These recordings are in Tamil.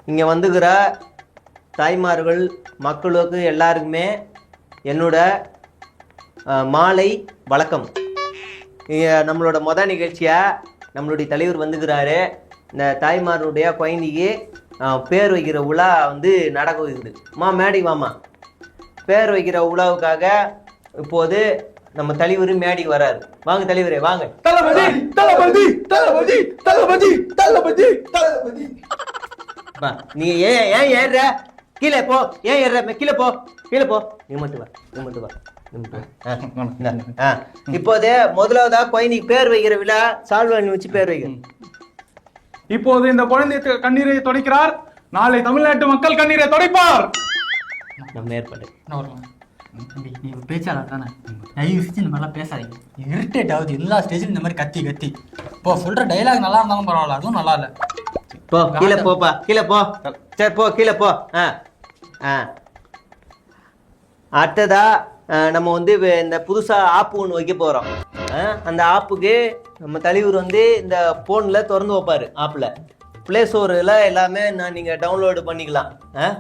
இங்கே வந்துக்கிற தாய்மார்கள் மக்களுக்கு எல்லாருக்குமே என்னோட மாலை வணக்கம். நம்மளோட நிகழ்ச்சியாக நம்மளுடைய தலைவர் வந்துக்கிறாரு. இந்த தாய்மாருடைய குழந்தைக்கு பேர் வைக்கிற விழா வந்து நடக்க இருக்குது. மேடி வாமா, பேர் வைக்கிற விழாவுக்காக இப்போது நம்ம தலைவர் மேடிக்கு வராரு. வாங்க தலைவரே, வாங்க. தளபதி தளபதி தளபதி தளபதி தளபதி தளபதி. நீ ஏன் ஏறுற? கீழே போ. ஏன் ஏறுற? கீழே போ, கீழே போ. நீ மட்டும் வா, நீ மட்டும் வா. இப்போதே முதலாவதா குழந்தைக்கு பேர் வைக்கிற விழா சால்வாணி வச்சு பேர் வைக்கணும். இப்போது இந்த குழந்தை கண்ணீரை துடைக்கிறார். நாளை தமிழ்நாட்டு மக்கள் கண்ணீரை துடைப்பார். நம்ம ஏற்பாடு. நீ ஒரு பேச்சாளர் தானே, தயவு செஞ்சு இந்த மாதிரிலாம் பேசாதீங்க. இரிட்டேட் ஆகுது எல்லா ஸ்டேஜிலும் இந்த மாதிரி கத்தி கத்தி. இப்போ சொல்ற டைலாக் நல்லா இருந்தாலும் பரவாயில்ல, அதுவும் நல்லா இல்லை. போ கீழே போப்பா, கீழே போ. சரி போ, கீழே போ. அடுத்ததா நம்ம வந்து இந்த புதுசாக ஆப்பு ஒன்று வைக்க போகிறோம். அந்த ஆப்புக்கு நம்ம தலைவர் வந்து இந்த ஃபோனில் திறந்து வைப்பார். ஆப்பில் ப்ளே ஸ்டோரில் எல்லாமே நீங்கள் டவுன்லோடு பண்ணிக்கலாம்.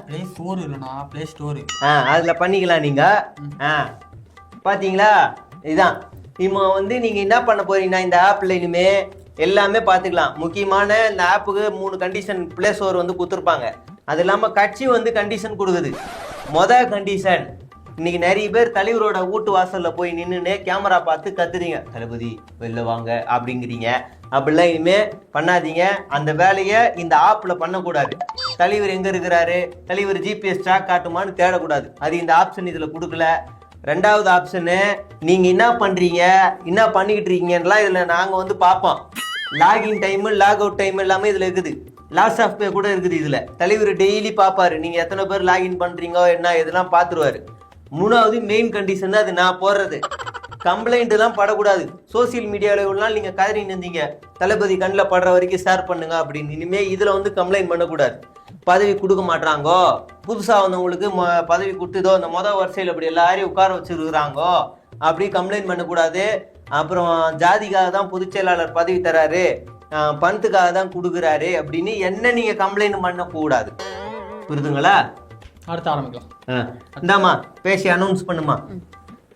ப்ளே ஸ்டோர் இல்லைண்ணா, ப்ளே ஸ்டோரு. அதில் பண்ணிக்கலாம் நீங்கள். பார்த்தீங்களா, இதுதான் இப்போ வந்து நீங்கள் என்ன பண்ண போறீங்கன்னா இந்த ஆப்பில் இனிமே எல்லாமே பார்த்துக்கலாம். முக்கியமான இந்த ஆப்புக்கு 3 கண்டிஷன் ப்ளே ஸ்டோர் வந்து கொடுத்துருப்பாங்க. அது இல்லாமல் கட்சி வந்து கண்டிஷன் கொடுக்குது. கண்டிஷன், இன்னைக்கு நிறைய பேர் தலைவரோட வீட்டு வாசல்ல போய் நின்றுன்னு கேமரா பார்த்து கத்துறீங்க, தளபதி வெளில வாங்க அப்படிங்கிறீங்க. அப்படிலாம் இனிமே பண்ணாதீங்க. அந்த வேலையை இந்த ஆப்ல பண்ணக்கூடாது. தலைவர் எங்க இருக்கிறாரு, தலைவர் ஜிபிஎஸ் ட்ராக் காட்டுமான்னு தேடக்கூடாது. அது இந்த ஆப்ஷன் இதுல கொடுக்கல. 2வது ஆப்ஷனு, நீங்க என்ன பண்றீங்க, என்ன பண்ணிக்கிட்டு இருக்கீங்கலாம் இதுல நாங்க வந்து பார்ப்போம். Login time, log out time எல்லாமே இதுல இருக்குது. லாஸ் ஆஃப் பே கூட இருக்குது. இதுல தலைவர் டெய்லி பார்ப்பாரு, நீங்க எத்தனை பேர் லாகின் பண்றீங்க என்ன இதெல்லாம் பார்த்துருவாரு. 3வது மெயின் கண்டிஷன், அது நான் போடுறது. கம்ப்ளைண்ட் எல்லாம் படக்கூடாது. சோசியல் மீடியாவில் ஒரு நாள் நீங்க கதறி நின்றீங்க, தளபதி கண்ணில் படுற வரைக்கும் ஷேர் பண்ணுங்க அப்படின்னு. இனிமே இதுல வந்து கம்ப்ளைண்ட் பண்ணக்கூடாது. பதவி கொடுக்க மாட்டாங்கோ, புதுசா வந்தவங்களுக்கு பதவி கொடுத்துதோ இந்த வரிசையில் அப்படி எல்லாரையும் உட்கார வச்சிருக்கிறாங்கோ அப்படி கம்ப்ளைண்ட் பண்ணக்கூடாது. அப்புறம் ஜாதிக்காக தான் பொதுச் செயலாளர் பதவி தராரு, பணத்துக்காக தான் கொடுக்குறாரு அப்படின்னு என்ன நீங்க கம்ப்ளைண்ட் பண்ணக்கூடாது. புரியுதுங்களா? அடுத்து ஆரம்பிக்கலாம். இந்தாமா பேசி அனௌன்ஸ் பண்ணுமா.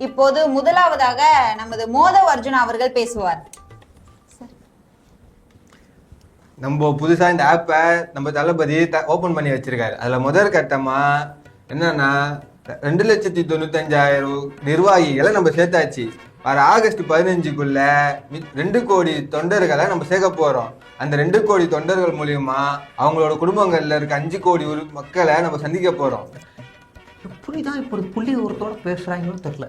இப்போது முதலாவதாக நமது மோதவ் அர்ஜுனா அவர்கள் பேசுவார். நம்ம புதுசா இந்த ஆப்பை நம்ம தளபதி ஓபன் பண்ணி வச்சிருக்காரு. அதுல முதல் கட்டமா என்னன்னா 2,95,000 நிர்வாகிகளை நம்ம சேர்த்தாச்சு. வர ஆகஸ்ட் 15க்குள்ள 2 கோடி தொண்டர்களை நம்ம சேர்க்க போறோம். அந்த 2 கோடி தொண்டர்கள் மூலியமா அவங்களோட குடும்பங்கள்ல இருக்க 5 கோடி மக்களை நம்ம சந்திக்க போறோம். எப்படிதான் இப்படி புள்ளி உரத்தோட பேசுறாங்கன்னு தெரியல.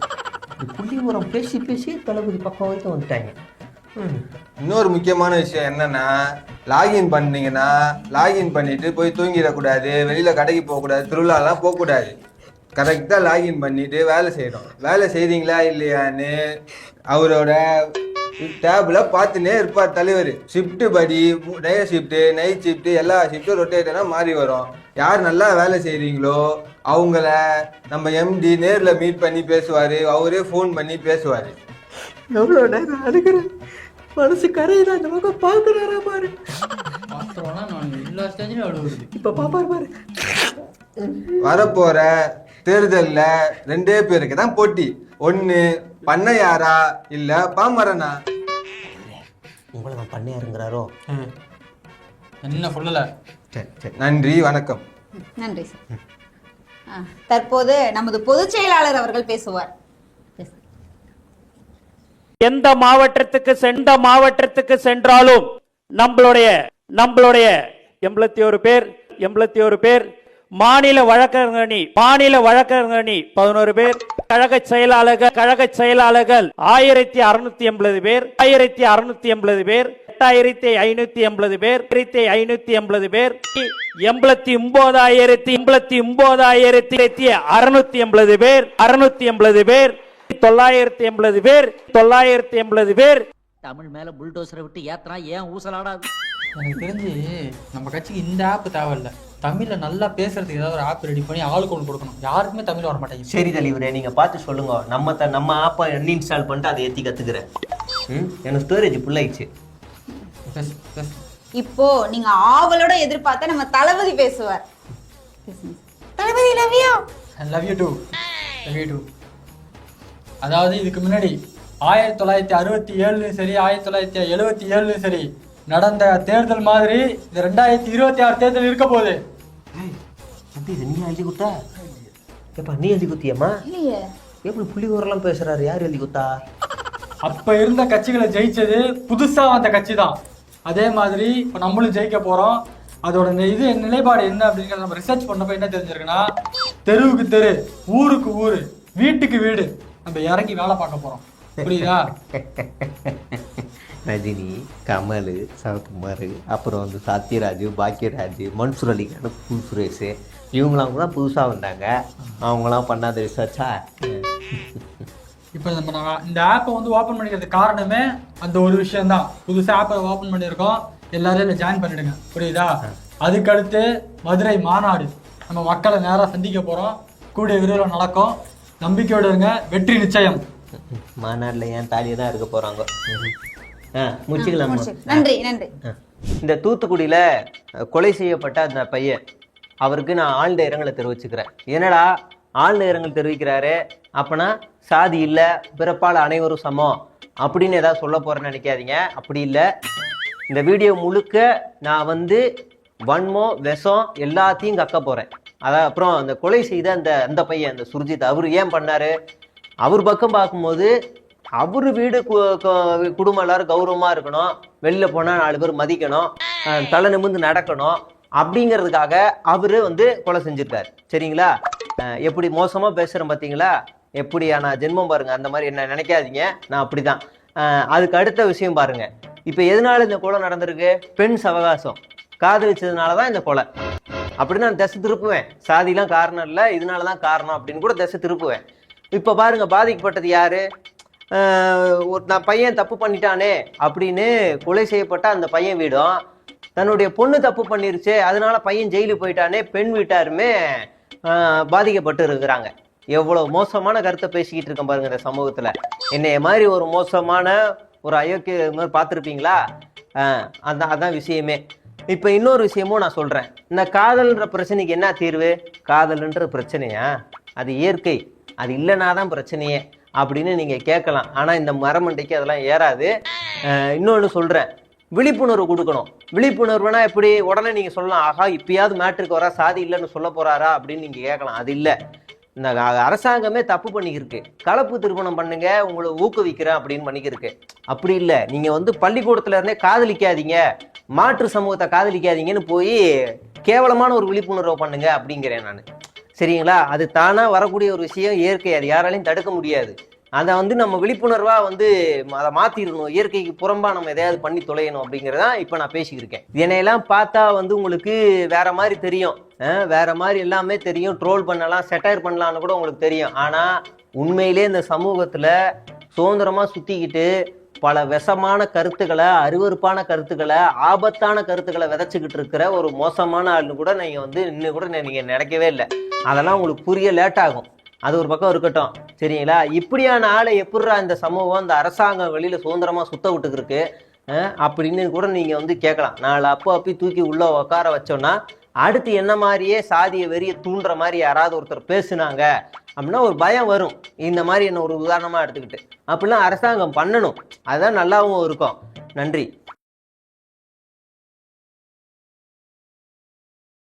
புள்ளி உரம் பேசி பேசி தளபதி பக்கம் வரைக்கும் வந்துட்டாங்க. இன்னொரு முக்கியமான விஷயம் என்னன்னா, லாகின் பண்ணீங்கன்னா லாகின் பண்ணிட்டு போய் தூங்கிடக்கூடாது, வெளியில கடைக்கு போகக்கூடாது, திருவிழாலாம் போகக்கூடாது. கரெக்டாக லாகின் பண்ணிட்டு வேலை செய்யணும். வேலை செய்றீங்களா இல்லையான்னு அவரோட டேப்ல பார்த்துனே இருப்பார் தலைவர். ஷிஃப்ட் படி, டே ஷிஃப்ட்டு, நைட் ஷிஃப்ட்டு, எல்லா ஷிஃப்ட்டும் ரொட்டேட்டனா மாறி வரும். யார் நல்லா வேலை செய்கிறீங்களோ அவங்கள நம்ம எம்டி நேரில் மீட் பண்ணி பேசுவார், அவரே ஃபோன் பண்ணி பேசுவார். எவ்வளோ நேரம் அழுகிறேன், மனசு கரையில அந்த பக்கம் பார்க்குறாரா பாரு. இப்போ பாப்பாரு பாரு. வரப்போற தேர்தல்ல 2 பேருக்கு தான் போட்டி. ஒண்ணு பண்ணையாரா இல்ல பாமரனா. உங்களை நான் பண்ணையாருங்கிறாரோ? என்ன சொல்லல. நன்றி, வணக்கம். நன்றி சார். தற்போது நமது பொதுச் செயலாளர் அவர்கள் பேசுவார். எந்த மாவட்டத்துக்கு சென்றாலும் நம்மளுடைய 81 பேர், மாநில வழக்கறிஞர் அணி 11 பேர், கழக செயலாளர்கள் 1680 பேர், 8580 பேர், 8580 பேர், 8580 பேர், 89,680 பேர், 680 பேர், 980 பேர். தமிழ் மேல புல்டோசரை விட்டு ஏத்துறா ஏன் ஊசலாடாது? எனக்கு தெரிஞ்சு நம்ம கட்சிக்கு இந்த ஆப் தேவையில்ல. தமிழ்ல நல்லா பேசுறதுக்கு ஏதாவது ஒரு ஆப் ரெடி பண்ணி ஆளுக்கு ஒன்று கொடுக்கணும். யாருக்குமே தமிழ் வர மாட்டேங்குது. சரி தலைவரே, நீங்க பார்த்து சொல்லுங்க. நம்ம ஆப்பை அன்இன்ஸ்டால் பண்ணிட்டு அதை ஏற்றி கத்துக்கிறேன். எனக்கு ஸ்டோரேஜ் ஃபுல் ஆயிடுச்சு. இப்போ நீங்க ஆவலோட எதிர்பார்த்த நம்ம தளபதி பேசுவார். Thalapathy love you. Love you too. அதாவது இதுக்கு முன்னாடி 1967 சரி 1977 சரி நடந்த தேர்தல் மாதிரி இந்த 2026 தேர்தல் இருக்க போகுது. இது நீ எழுதி குத்தா? ஏப்பா நீ எழுதி குத்தியம்மா? இல்லையே. எப்படி புள்ளி ஊரெல்லாம் பேசுறாரு? யார் எழுதி குத்தா? அப்ப இருந்த கட்சிகளை ஜெயிச்சது புதுசா வந்த கட்சி தான். அதே மாதிரி இப்போ நம்மளும் ஜெயிக்க போறோம். அதோட இது நிலைப்பாடு என்ன அப்படிங்கிறத நம்ம ரிசர்ச் பண்ணப்போ என்ன தெரிஞ்சிருக்குன்னா, தெருவுக்கு தெரு, ஊருக்கு ஊரு, வீட்டுக்கு வீடு நம்ம இறங்கி வேலை பார்க்க போறோம். புரியுதா? ரஜினி, கமல், சரத்குமார், அப்புறம் வந்து சத்யராஜ், பாக்யராஜ், மன்சூர் அலிகான், சுரேஷ், இவங்களாம் கூட புதுசாக வந்தாங்க. அவங்களாம் பண்ணாத ரிசர்ச்சா? இப்போ நம்ம இந்த ஆப்பை வந்து ஓப்பன் பண்ணிக்கிறதுக்கு காரணமே அந்த ஒரு விஷயம்தான். புதுசாக ஆப்பை ஓப்பன் பண்ணியிருக்கோம், எல்லாரும் இதில் ஜாயின் பண்ணிடுங்க. புரியுதா? அதுக்கடுத்து மதுரை மாநாடு, நம்ம மக்களை நேராக சந்திக்க போகிறோம். கூடிய விரைவில் நடக்கும். நம்பிக்கையோடு இருங்க, வெற்றி நிச்சயம். மாநாட்டில் ஏன் தாலியை தான் இருக்க போகிறாங்க. முடிச்சுக்கலாம். நன்றி நன்றி. இந்த தூத்துக்குடியில் கொலை செய்யப்பட்ட அந்த பையன், அவருக்கு நான் ஆழ்ந்த இரங்கலை தெரிவிச்சுக்கிறேன். என்னடா ஆழ்ந்த இரங்கல் தெரிவிக்கிறாரு? அப்போனா சாதி இல்லை, பிறப்பால் அனைவரும் சமம் அப்படின்னு ஏதாவது சொல்ல போகிறேன்னு நினைக்காதீங்க. அப்படி இல்லை. இந்த வீடியோ முழுக்க நான் வந்து வன்மம், விஷம் எல்லாத்தையும் கக்க போகிறேன். அதான் அப்புறம் அந்த கொலை செய்த அந்த பையன், அந்த சுர்ஜித், அவர் ஏன் பண்ணார்? அவர் பக்கம் பார்க்கும்போது அவர் வீடு குடும்பம் எல்லாரும் கௌரவமாக இருக்கணும், வெளில போனால் 4 பேர் மதிக்கணும், தலை நிமிர்ந்து நடக்கணும் அப்படிங்கிறதுக்காக அவர் வந்து கொலை செஞ்சிருக்காரு. சரிங்களா? எப்படி மோசமாக பேசுகிறேன் பார்த்தீங்களா? எப்படியா நான் ஜென்மம் பாருங்கள். அந்த மாதிரி என்ன நினைக்காதீங்க, நான் அப்படி தான். அதுக்கு அடுத்த விஷயம் பாருங்க. இப்போ எதனால இந்த கொலை நடந்திருக்கு? பெண் சவகாசம், காதலிச்சதுனால தான் இந்த கொலை அப்படின்னு நான் திசை திருப்புவேன். சாதிலாம் காரணம் இல்லை, இதனால தான் காரணம் அப்படின்னு கூட திசை திருப்புவேன். இப்போ பாருங்க, பாதிக்கப்பட்டது யாரு? நான் பையன் தப்பு பண்ணிட்டானே அப்படின்னு கொலை செய்யப்பட்ட அந்த பையன் வீடும், தன்னுடைய பொண்ணு தப்பு பண்ணிருச்சு அதனால பையன் ஜெயிலுக்கு போயிட்டானே பெண் வீட்டாருமே பாதிக்கப்பட்டு இருக்கிறாங்க. எவ்வளவு மோசமான கருத்தை பேசிக்கிட்டு இருக்கேன் பாருங்க இந்த சமூகத்துல. என்னைய மாதிரி ஒரு மோசமான ஒரு அயோக்கிய மாதிரி பார்த்துருப்பீங்களா? அதான் விஷயமே. இப்ப இன்னொரு விஷயமும் நான் சொல்றேன். இந்த காதல்ன்ற பிரச்சனைக்கு என்ன தீர்வு? காதல்ன்ற பிரச்சனையா? அது இயற்கை, அது இல்லைனாதான் பிரச்சனையே அப்படின்னு நீங்க கேட்கலாம். ஆனா இந்த மரமண்டைக்கு அதெல்லாம் ஏறாது. இன்னொன்னு சொல்றேன், விழிப்புணர்வு கொடுக்கணும். விழிப்புணர்வுனா எப்படி? உடனே நீங்க சொல்லலாம், ஆஹா இப்பயாவது மேட்ருக்கு வரா, சாதி இல்லைன்னு சொல்ல போறாரா அப்படின்னு நீங்க கேட்கலாம். அது இல்லை. இந்த அரசாங்கமே தப்பு பண்ணிக்கிருக்கு. கலப்பு திருமணம் பண்ணுங்க, உங்களை ஊக்குவிக்கிறேன் அப்படின்னு பண்ணிக்கிருக்கு. அப்படி இல்லை. நீங்க வந்து பள்ளிக்கூடத்துல இருந்தே காதலிக்காதீங்க, மாற்று சமூகத்தை காதலிக்காதீங்கன்னு போய் கேவலமான ஒரு விழிப்புணர்வை பண்ணுங்க அப்படிங்கிறேன் நான். சரிங்களா? அது தானா வரக்கூடிய ஒரு விஷயம், இயற்கை, அது யாராலையும் தடுக்க முடியாது. அதை வந்து நம்ம விழிப்புணர்வா வந்து அதை மாத்திடணும். இயற்கைக்கு புறம்பா நம்ம எதையாவது பண்ணி தொலையணும் அப்படிங்கிறதான் இப்ப நான் பேசிக்கிருக்கேன். என்னையெல்லாம் பார்த்தா வந்து உங்களுக்கு வேற மாதிரி தெரியும், வேற மாதிரி எல்லாமே தெரியும். ட்ரோல் பண்ணலாம், செட்டையர் பண்ணலாம்னு கூட உங்களுக்கு தெரியும். ஆனா உண்மையிலே இந்த சமூகத்துல சுதந்திரமா சுத்திக்கிட்டு பல விஷமான கருத்துக்களை, அருவருப்பான கருத்துக்களை, ஆபத்தான கருத்துக்களை விதைச்சிக்கிட்டு இருக்கிற ஒரு மோசமான ஆள்னு கூட நீங்க வந்து இன்னும் கூட நீங்க நினைக்கவே இல்லை. அதெல்லாம் உங்களுக்கு புரிய லேட் ஆகும். அது ஒரு பக்கம் இருக்கட்டும். சரிங்களா? இப்படியான ஆளை எப்படிரா இந்த சமூகம், இந்த அரசாங்கம் வெளியில சுதந்திரமா சுத்த விட்டுக்கிருக்கு அப்படின்னு கூட நீங்க வந்து கேட்கலாம். 4 அப்பி தூக்கி உள்ள உட்கார வச்சோம்னா அடுத்து என்ன மாதிரியே சாதிய வெறிய தூண்டுற மாதிரி யாராவது ஒருத்தர் பேசுனாங்க அப்படின்னா ஒரு பயம் வரும். இந்த மாதிரி என்ன ஒரு உதாரணமா எடுத்துக்கிட்டு அப்படிலாம் அரசாங்கம் பண்ணணும். அதுதான் நல்லாவும் இருக்கும். நன்றி.